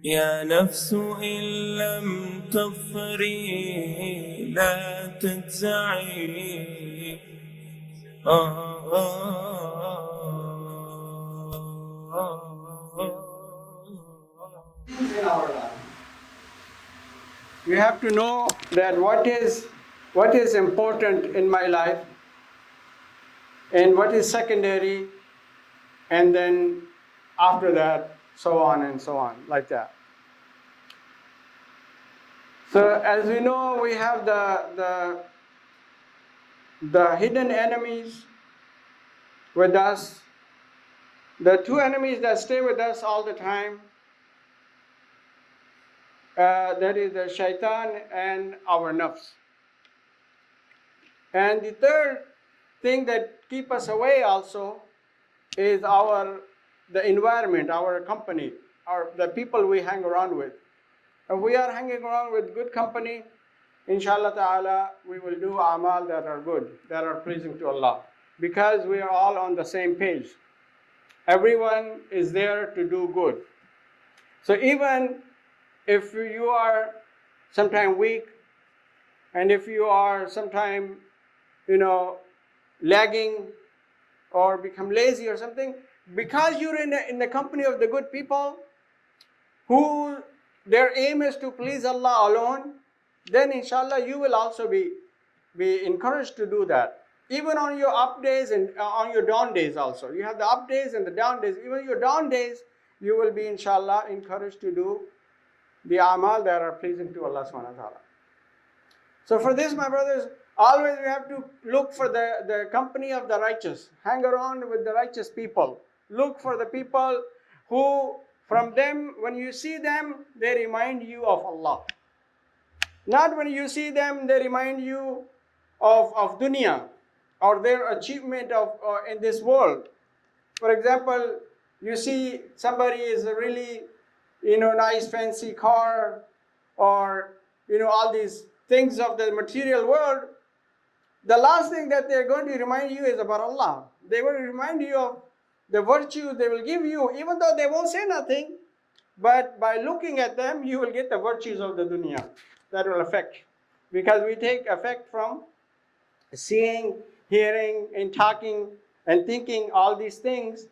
يا نفس إن لم تظفري لا تجزعي. In our life, we have to know that what is important in my life and what is secondary, and then after that, so on and so on, like that. So as we know, we have the hidden enemies with us, the two enemies that stay with us all the time. That is the shaitan and our nafs. And the third thing that keep us away also is the environment, our company, the people we hang around with. If we are hanging around with good company, inshallah ta'ala, we will do amal that are good, that are pleasing to Allah. Because we are all on the same page. Everyone is there to do good. So even if you are sometime weak, and if you are sometime, lagging or become lazy or something, because you're in the company of the good people who their aim is to please Allah alone, then inshallah you will also be encouraged to do that. Even on your up days and on your down days also. You have the up days and the down days. Even your down days, you will be inshallah encouraged to do the amal that are pleasing to Allah subhanahu wa ta'ala. So for this, my brothers, always we have to look for the company of the righteous. Hang around with the righteous people. Look for the people who, from them, when you see them, they remind you of Allah. Not when you see them, they remind you of dunya or their achievement in this world. For example, you see somebody is a really, nice fancy car, or all these things of the material world. The last thing that they're going to remind you is about Allah. They will remind you of the virtue they will give you, even though they won't say nothing. But by looking at them, you will get the virtues of the dunya that will affect. Because we take effect from seeing, hearing, and talking, and thinking all these things,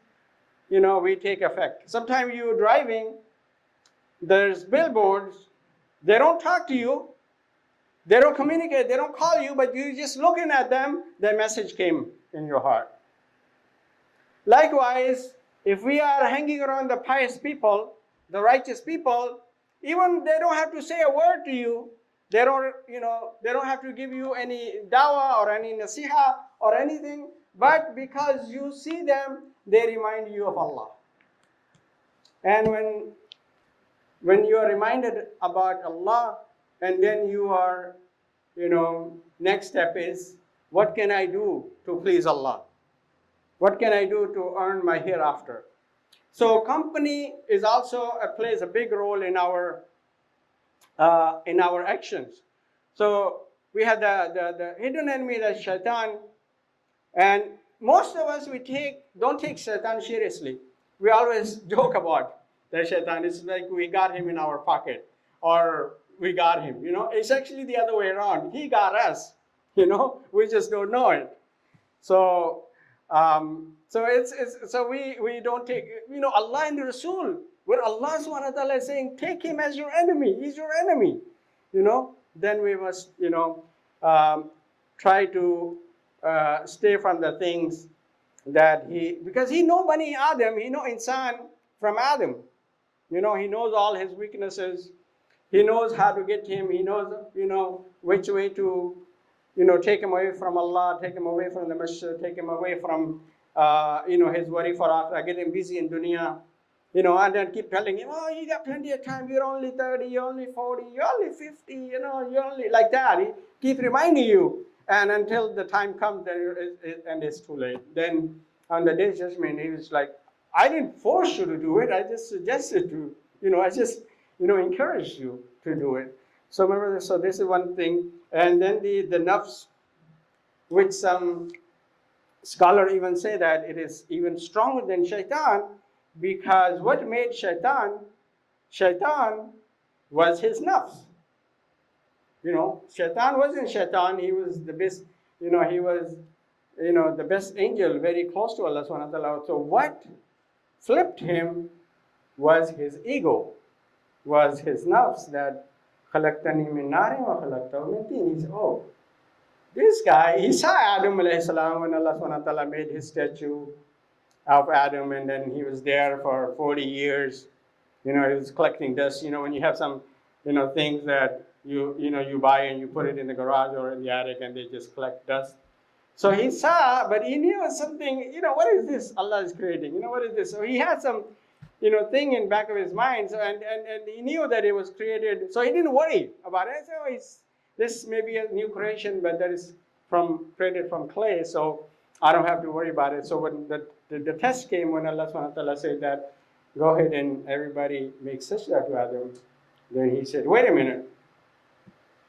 we take effect. Sometimes you're driving, there's billboards, they don't talk to you, they don't communicate, they don't call you, but you just looking at them, the message came in your heart. Likewise, if we are hanging around the pious people, the righteous people, even they don't have to say a word to you. They don't have to give you any dawah or any nasiha or anything, but because you see them, they remind you of Allah. And when you are reminded about Allah, and then you are, next step is, what can I do to please Allah? What can I do to earn my hereafter? So company is also plays a big role in our actions. So we have the hidden enemy, that's shaitan, and most of us don't take shaitan seriously. We always joke about the shaitan. It's like we got him in our pocket, or we got him. It's actually the other way around. He got us. We just don't know it. So so we don't take, Allah and the Rasul, where Allah subhanahu wa ta'ala is saying, take him as your enemy, he's your enemy, then we must, try to stay from the things that because he know Bani Adam, he know Insan from Adam, he knows all his weaknesses, he knows how to get him, he knows, which way to, take him away from Allah, take him away from the masjid, take him away from, his worry for akhirah, get him busy in dunya, and then keep telling him, oh, you got plenty of time, you're only 30, you're only 40, you're only 50, you're only like that. He keep reminding you, and until the time comes, and it's too late. Then on the day of judgment, he was like, I didn't force you to do it, I just suggested to, I just, encouraged you to do it. So remember this, so this is one thing. And then the nafs, which some scholar even say that it is even stronger than shaitan, because what made shaitan Shaitan was his nafs. Shaitan wasn't Shaitan. He was the best, he was, the best angel, very close to Allah subhanahu wa ta'ala. So what flipped him was his ego, was his nafs that khalaqtani min narin wa khalaqtahu min tin. He said, oh, this guy, he saw Adam alayhi salam when Allah subhanahu wa ta'ala made his statue of Adam, and then he was there for 40 years. He was collecting dust. When you have some, things that you buy and you put it in the garage or in the attic and they just collect dust. So he saw, but he knew something, what is this Allah is creating? What is this? So he had some, thing in back of his mind. So, and he knew that it was created. So he didn't worry about it. So this may be a new creation, but that is created from clay. So I don't have to worry about it. So when the test came, when Allah subhanahu wa ta'ala said that, go ahead and everybody make sajda to Adam, then he said, wait a minute.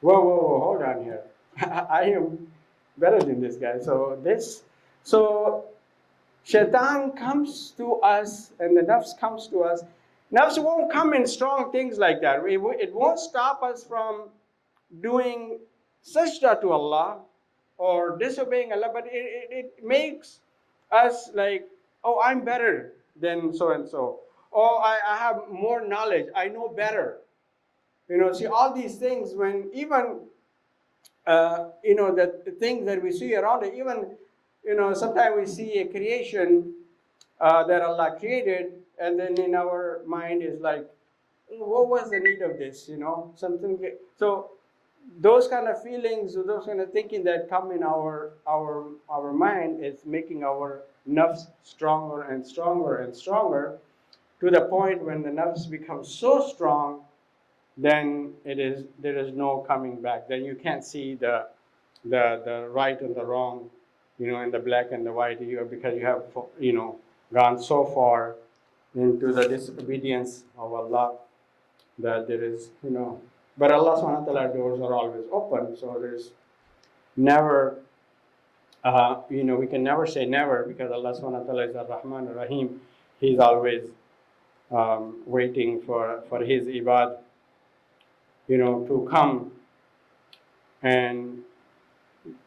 Whoa, hold on here. I am better than this guy. So Shaitan comes to us and the nafs comes to us. Nafs won't come in strong things like that. It won't stop us from doing sajda to Allah or disobeying Allah, but it makes us like, oh, I'm better than so and so. Oh, I have more knowledge. I know better. See all these things when even the things that we see around it, even sometimes we see a creation that Allah created, and then in our mind is like, what was the need of this? Something. So those kind of feelings, those kind of thinking that come in our mind is making our nafs stronger and stronger and stronger, to the point when the nafs become so strong, then there is no coming back. Then you can't see the right and the wrong, and the black and the white, because you have gone so far into the disobedience of Allah that there is But Allah subhanahu wa ta'ala doors are always open, so there's never we can never say never, because Allah subhanahu wa ta'ala is ar-Rahman ar-Rahim. He's always waiting for his ibad to come, and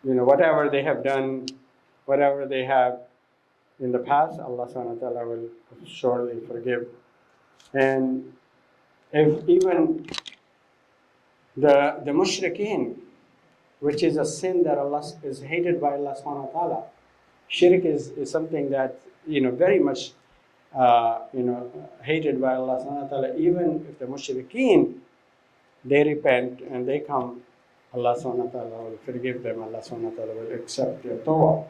whatever they have done, whatever they have in the past, Allah subhanahu wa ta'ala will surely forgive. And if even the mushrikeen, which is a sin that Allah is hated by Allah subhanahu wa ta'ala, shirk is something that very much hated by Allah subhanahu wa ta'ala. Even if the mushrikeen, they repent and they come, Allah subhanahu wa ta'ala will forgive them. Allah subhanahu wa ta'ala will accept their tawbah.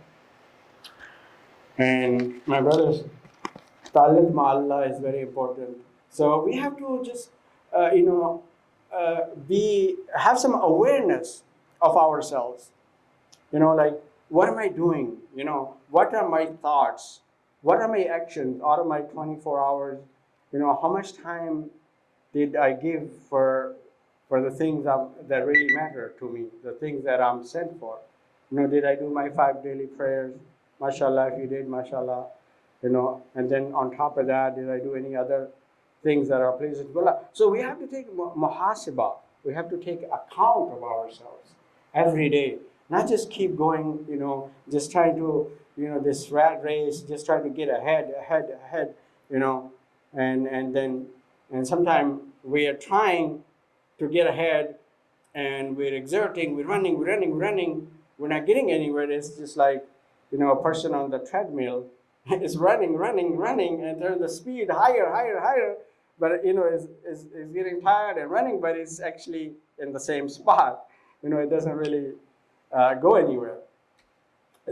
And my brothers, talib ma Allah is very important. So we have to just, have some awareness of ourselves. Like, what am I doing? What are my thoughts? What are my actions out of my 24 hours? How much time did I give for the things that really matter to me, the things that I'm sent for? Did I do my 5 daily prayers? MashaAllah, if you did, MashaAllah. And then on top of that, did I do any other things that are pleasing to Allah? So we have to take muhasibah. We have to take account of ourselves every day. Not just keep going, just trying to, this rat race, just trying to get ahead, and sometimes we are trying to get ahead, and we're exerting, we're running, we're not getting anywhere. It's just like, a person on the treadmill is running, and turn the speed higher, but is getting tired and running, but it's actually in the same spot. It doesn't really go anywhere.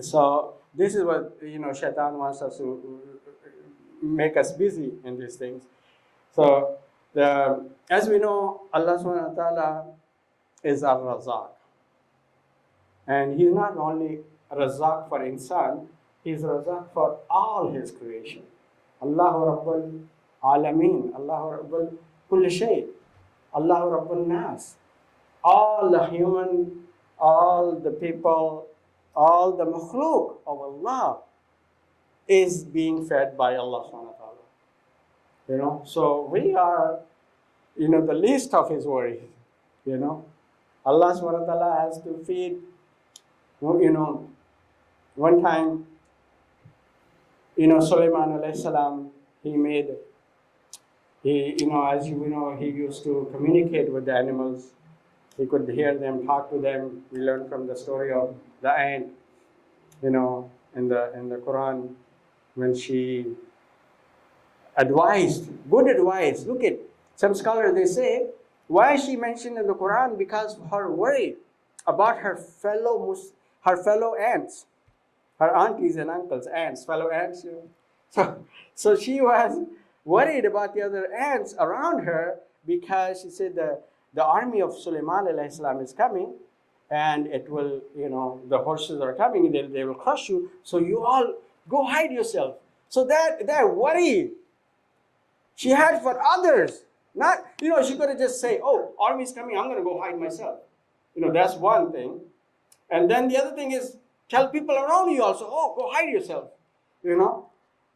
So this is what Shaitan wants us to make us busy in these things. So as we know, Allah subhanahu wa ta'ala is Ar-Razzaq. And He's not only Razzaq for insan, He's Razzaq for all His creation. Allahu Rabbul Alameen, Allahu Rabbul Kulli Shay, Allahu Rabbul Nas. All the human, all the people, all the makhluk of Allah is being fed by Allah subhanahu wa ta'ala. So we are the least of his worries. You know, Allah subhanahu wa ta'ala has to feed. One time, Sulaiman alayhi salam, he made, as you know, he used to communicate with the animals. He could hear them, talk to them. We learn from the story of the ant, in the Quran, when she advised, good advice. Look at some scholars, they say, why is she mentioned in the Quran? Because of her worry about her fellow ants, her aunties and uncles, ants, fellow ants. So she was worried about the other ants around her because she said the army of Sulaiman alayhi salam is coming, and it will, the horses are coming, they will crush you. So you all go hide yourself. So that worry she had for others. Not, she could have just say, oh, army's coming, I'm going to go hide myself. That's one thing. And then the other thing is tell people around you also, oh, go hide yourself.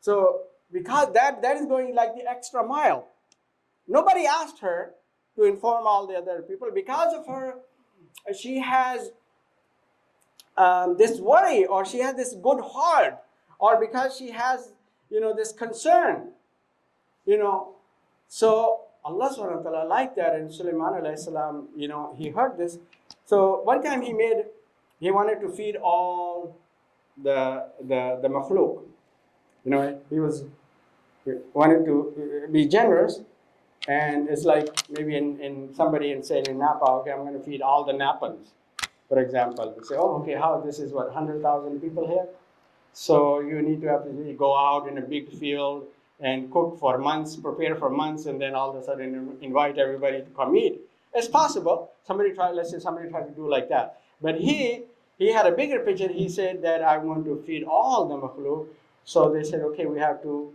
So because that is going like the extra mile. Nobody asked her to inform all the other people. Because of her, she has this worry, or she has this good heart, or because she has, this concern. So Allah subhanahu wa ta'ala liked that, and Sulaiman alayhi salam, he heard this. So one time he wanted to feed all the makhluk. He wanted to be generous, and it's like maybe in somebody in Napa, okay, I'm going to feed all the Napans, for example. You say, oh, okay, how, this is what, 100,000 people here? So you need to have to go out in a big field and cook for months, prepare for months, and then all of a sudden invite everybody to come eat. It's possible. Let's say somebody tried to do like that. But he had a bigger picture. He said that I want to feed all the makhluk. So they said, okay, we have to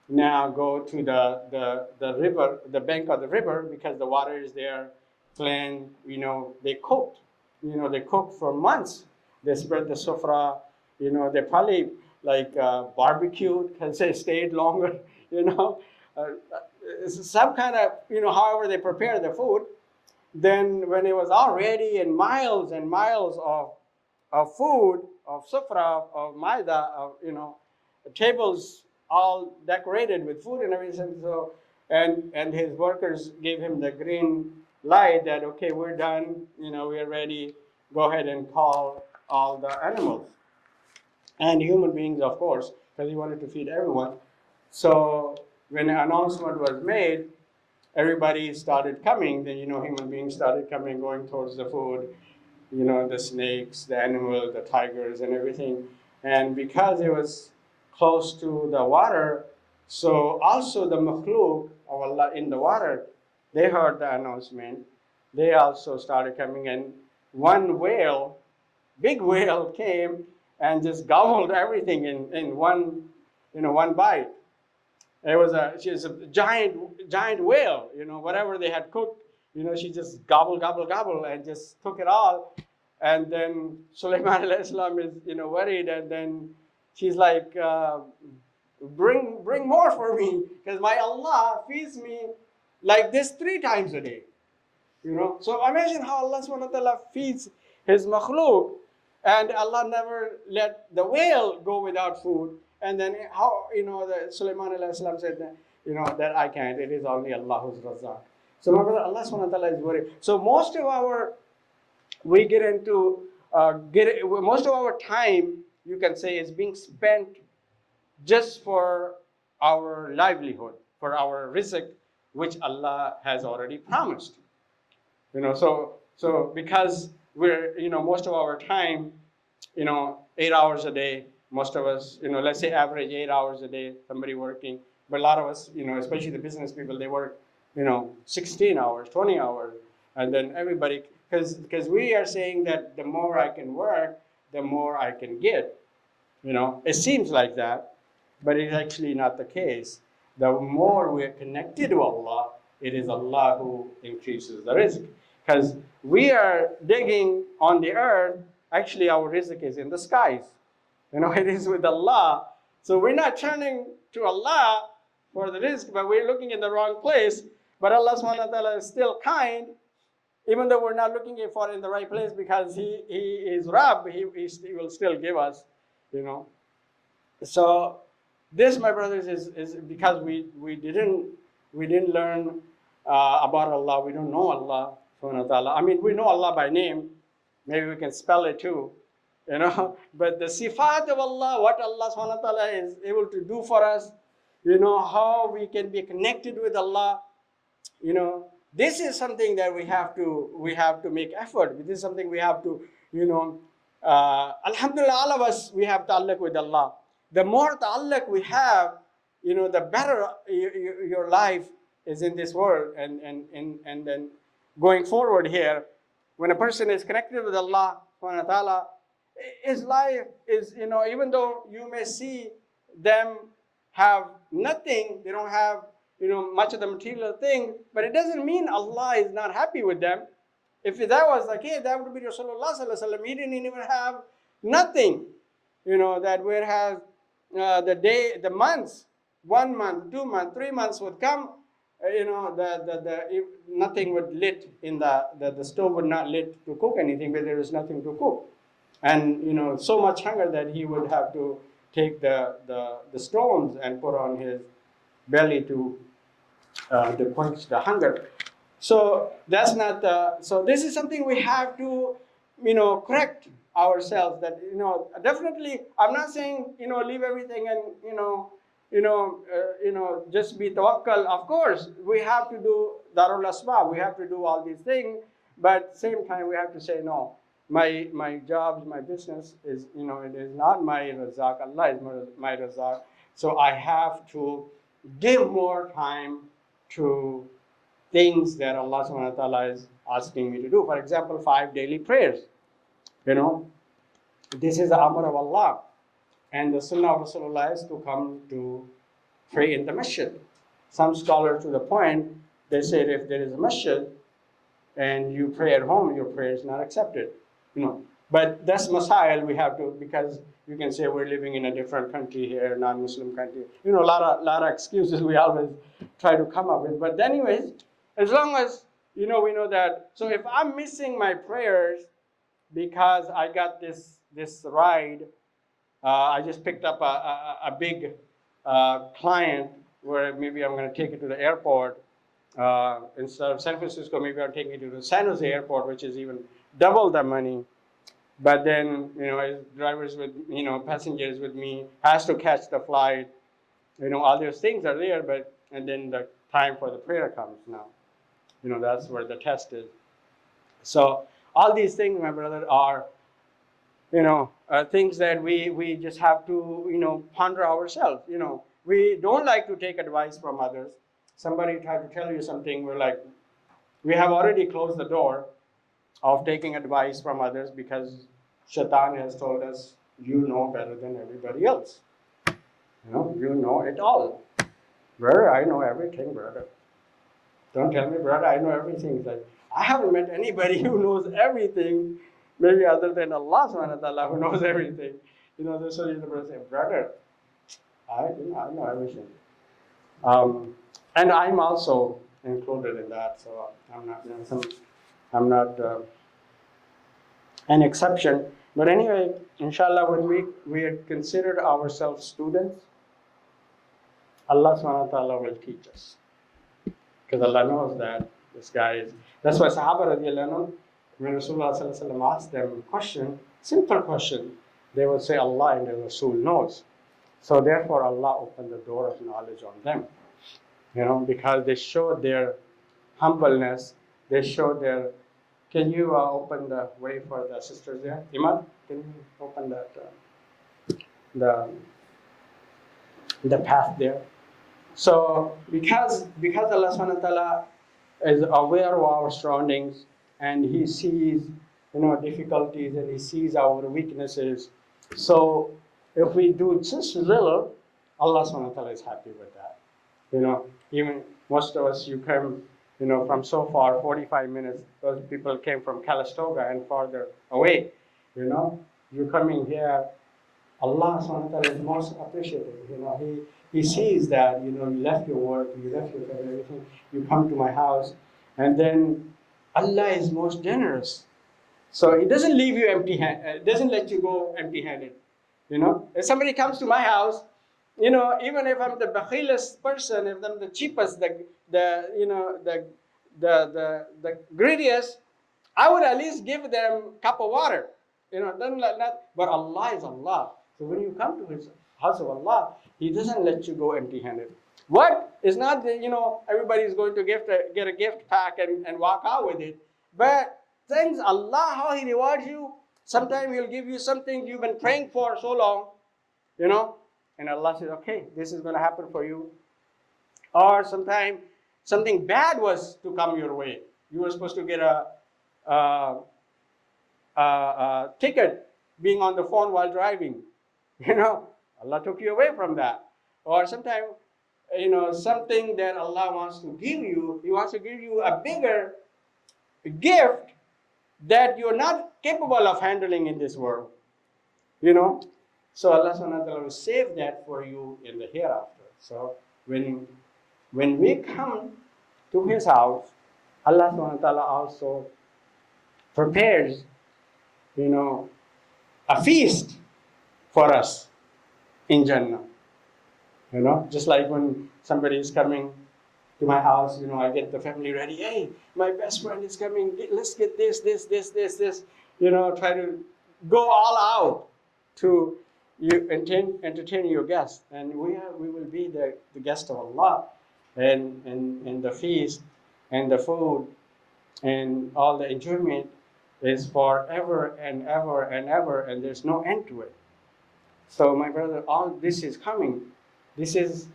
now go to the river, the bank of the river, because the water is there, clean. They cooked. They cooked for months. They spread the sufra. They probably like barbecued because they stayed longer. It's some kind of, however they prepare the food. Then when it was all ready, and miles of food, of sufra, of maida, of, tables all decorated with food and everything. So, and his workers gave him the green light that, okay, we're done, we are ready, go ahead and call all the animals. And human beings, of course, because he wanted to feed everyone. So when the announcement was made, everybody started coming. Then, human beings started coming, going towards the food, the snakes, the animals, the tigers, and everything. And because it was close to the water, so also the makhluk of Allah in the water, they heard the announcement. They also started coming, and one whale, big whale, came and just gobbled everything in one bite. She's a giant whale, whatever they had cooked, she just gobble, and just took it all. And then Sulaiman alayhi salam is, worried, and then she's like, bring more for me, because my Allah feeds me like this 3 times a day. So imagine how Allah subhanahu wa ta'ala feeds his makhluk, and Allah never let the whale go without food. And then how, the Sulaiman alayhi salam said that, that I can't, it is only Allah who's Razzaq. So my brother, Allah subhanahu wa ta'ala is worried. So most of our time, you can say, is being spent just for our livelihood, for our rizq, which Allah has already promised. So because we're, most of our time, 8 hours a day, most of us, let's say average 8 hours a day, somebody working, but a lot of us, especially the business people, they work, 16 hours, 20 hours, and then everybody, because we are saying that the more I can work, the more I can get. It seems like that, but it's actually not the case. The more we are connected to Allah, it is Allah who increases the rizq. Because we are digging on the earth, actually our rizq is in the skies. It is with Allah. So we're not turning to Allah for the rizq, but we're looking in the wrong place. But Allah subhanahu wa ta'ala is still kind, even though we're not looking for it in the right place, because he is Rabb, he will still give us, you know. So this, my brothers, is because we didn't learn about Allah. We don't know Allah subhanahu wa ta'ala. I mean, we know Allah by name. Maybe we can spell it too, you know. But the sifat of Allah, what Allah subhanahu wa ta'ala is able to do for us, you know, how we can be connected with Allah, you know, this is something that we have to make effort. This is something we have to, you know, alhamdulillah, all of us, we have ta'alluq with Allah. The more ta'alluq we have, you know, the better your life is in this world, and then going forward here, when a person is connected with Allah subhanahu wa ta'ala, his life is, you know, even though you may see them have nothing, they don't have, you know, much of the material thing, but it doesn't mean Allah is not happy with them. If that was the case, that would be Rasulullah sallallahu alaihi wasallam. He didn't even have nothing, you know, that whereas the months, 1 month, 2 months, 3 months would come, you know, nothing would lit in the stove would not lit to cook anything, but there is nothing to cook. And, you know, so much hunger that he would have to take the stones and put on his belly to quench the hunger. So that's not. So this is something we have to, you know, correct ourselves. That, you know, definitely, I'm not saying, you know, leave everything and, just be tawakkal. Of course, we have to do darul asbab. We have to do all these things, but at the same time, we have to say no. My job, my business is, you know, it is not my razak. Allah is my razak. So I have to give more time to things that Allah subhanahu wa ta'ala is asking me to do. For example, 5 daily prayers. You know, this is the amr of Allah. And the sunnah of Rasulullah is to come to pray in the masjid. Some scholars, to the point, they say if there is a masjid and you pray at home, your prayer is not accepted. You know, but that's masail we have to, because you can say we're living in a different country here, non-Muslim country. You know, a lot of excuses we always try to come up with. But anyways, as long as, you know, we know that. So if I'm missing my prayers because I got this ride, I just picked up a big client where maybe I'm going to take it to the airport. Instead of San Francisco, maybe I'm taking it to the San Jose airport, which is even double the money. But then, you know, his drivers with, you know, passengers with me, has to catch the flight. You know, all those things are there, and then the time for the prayer comes now. You know, that's where the test is. So all these things, my brother, are, you know, things that we just have to, you know, ponder ourselves. You know, we don't like to take advice from others. Somebody tried to tell you something, we're like, we have already closed the door of taking advice from others, because Shaitan has told us, you know better than everybody else. You know, you know it all. Brother, I know everything, brother. Don't tell me, brother, I know everything. It's like, I haven't met anybody who knows everything, maybe other than Allah subhanahu wa ta'ala, who knows everything. You know, so the brother say, brother, I know everything. And I'm also included in that, so I'm not, you know, I'm not an exception. But anyway, inshallah, when we had considered ourselves students, Allah subhanahu wa ta'ala will teach us. Because Allah knows that this guy is. That's why Sahaba radiallahu anhu, when Rasulullah sallallahu alaihi wasallam asked them a question, simple question, they would say Allah and the Rasul knows. So therefore Allah opened the door of knowledge on them. You know, because they showed their humbleness, they showed their. Can you open the way for the sisters there? Imad, can you open that the path there? So because Allah subhanahu wa ta'ala is aware of our surroundings, and He sees, you know, difficulties, and He sees our weaknesses. So if we do just a little, Allah subhanahu wa ta'ala is happy with that. You know, even most of us, you come, you know, from so far, 45 minutes, those people came from Calistoga and farther away. You know, you're coming here Allah subhanahu wa ta'ala is most appreciative. He sees that, you left your work, you left your family, everything, you come to my house, and then Allah is most generous. So He doesn't leave you empty-handed, doesn't let you go empty-handed. If somebody comes to my house, even if I'm the bakhilest person, if I'm the cheapest, the greediest, I would at least give them a cup of water. Then like that. But Allah is Allah. So when you come to His house of Allah, He doesn't let you go empty-handed. What is not that, everybody is going to get a gift pack and walk out with it. But thanks Allah how He rewards you. Sometimes He'll give you something you've been praying for so long, and Allah says, okay, this is going to happen for you. Or sometimes something bad was to come your way. You were supposed to get a, ticket being on the phone while driving. Allah took you away from that. Or sometimes, something that Allah wants to give you, He wants to give you a bigger gift that you're not capable of handling in this world. So Allah subhanahu wa ta'ala will save that for you in the hereafter. So when we come to His house, Allah subhanahu wa ta'ala also prepares, a feast for us in Jannah. Just like when somebody is coming to my house, I get the family ready. Hey, my best friend is coming. Let's get this. Try to go all out to you entertain your guests. And we will be the guest of Allah, and the feast and the food and all the enjoyment is forever and ever and ever, and there's no end to it. So my brother, all this is coming. This is,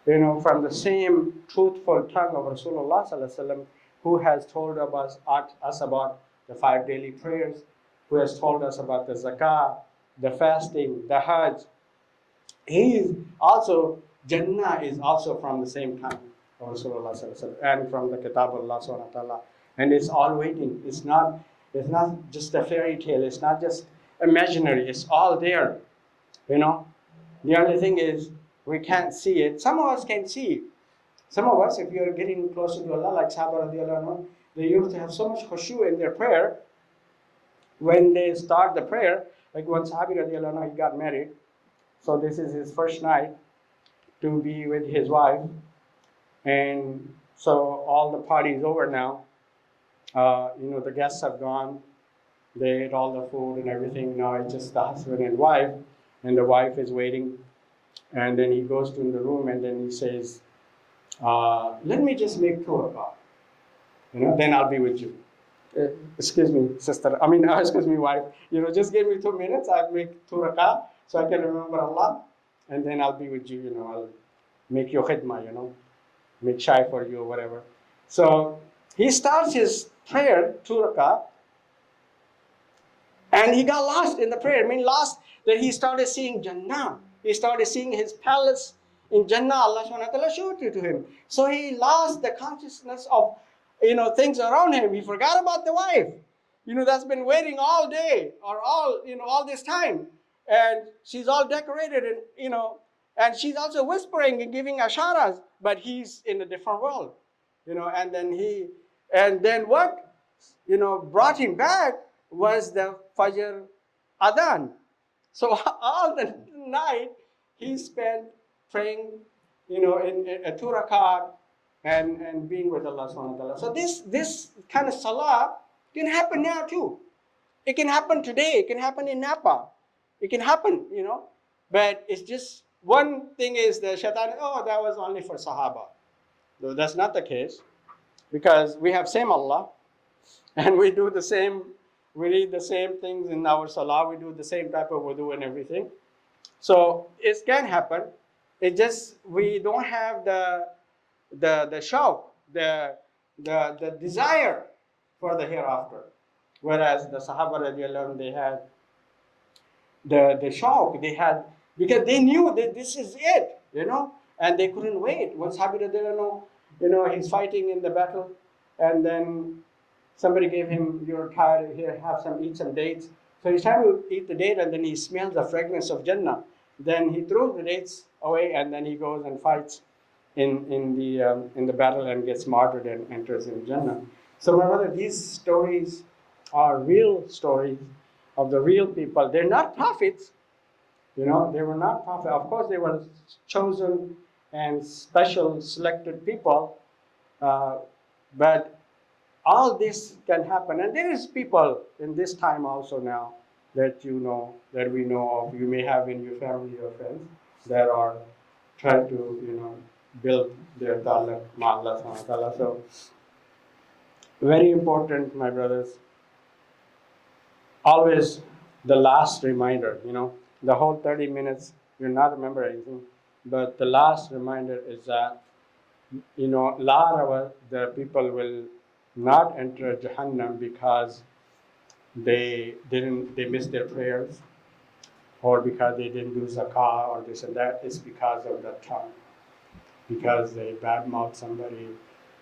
from the same truthful tongue of Rasulullah sallallahu alaihi wasallam, who has told us about the 5 daily prayers, who has told us about the zakah, the fasting, the hajj. He is also, Jannah is also from the same tongue of Rasulullah sallallahu alaihi wasallam, and from the Kitab of Allah subhanahu wa ta'ala. And it's all waiting. It's not just a fairy tale. It's not just imaginary. It's all there. The only thing is we can't see it. Some of us can see it. Some of us, if you're getting closer to Allah, like Sahaba radiallahu anhu, they used to have so much khushu in their prayer. When they start the prayer, like one Sahabi radiallahu anhu, he got married. So this is his first night to be with his wife. And so all the party is over now. The guests have gone. They ate all the food and everything. Now it's just the husband and wife. And the wife is waiting. And then he goes to the room and then he says, let me just make 2 rakah. Then I'll be with you. Excuse me, sister. Excuse me, wife. Just give me 2 minutes. I'll make 2 rakah so I can remember Allah. And then I'll be with you. I'll make your khidmah, make shy for you or whatever. So he starts his prayer, 2 rakah. And he got lost in the prayer. Lost that he started seeing Jannah. He started seeing his palace in Jannah. Allah subhanahu wa ta'ala showed it to him. So he lost the consciousness of, things around him. He forgot about the wife, that's been waiting all day or all this time. And she's all decorated and, and she's also whispering and giving asharas, but he's in a different world, and then what, brought him back was the Fajr Adhan. So all the night he spent praying, in a 2 rakat and being with Allah subhanahu wa ta'ala. So this kind of salah can happen now too. It can happen today. It can happen in Napa. It can happen, But it's just, one thing is the shaitan, that was only for Sahaba. Though that's not the case, because we have same Allah, and we do the same, we read the same things in our salah, we do the same type of wudu and everything. So it can happen. It just, we don't have the shauq, the desire for the hereafter. Whereas the Sahaba radiallahu anhu, they had the shauq, they had, because they knew that this is it, and they couldn't wait. One Sahabi radiallahu anhu, he's fighting in the battle, and then somebody gave him, you're tired, here, eat some dates. So he's trying to eat the date, and then he smells the fragrance of Jannah. Then he throws the dates away, and then he goes and fights in the battle and gets martyred and enters in Jannah. So my brother, these stories are real stories of the real people. They're not prophets, they were not prophets. Of course, they were chosen and special selected people, uh, but all this can happen. And there is people in this time also now that that we know of, you may have in your family or friends that are trying to, build their talak ma Allah subhanahu wa ta'ala. So very important, my brothers, always the last reminder, the whole 30 minutes, you'll not remember anything, but the last reminder is that, a lot of the people will not enter Jahannam because they missed their prayers, or because they didn't do zakah or this and that. It's because of the tongue, because they badmouth somebody,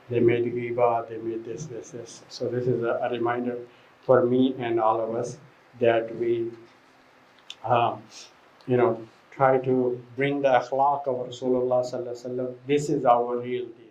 they made ghibah, they made this. So this is a reminder for me and all of us that we, um, try to bring the akhlaq of Rasulullah sallallahu alaihi wasallam. This is our real deal.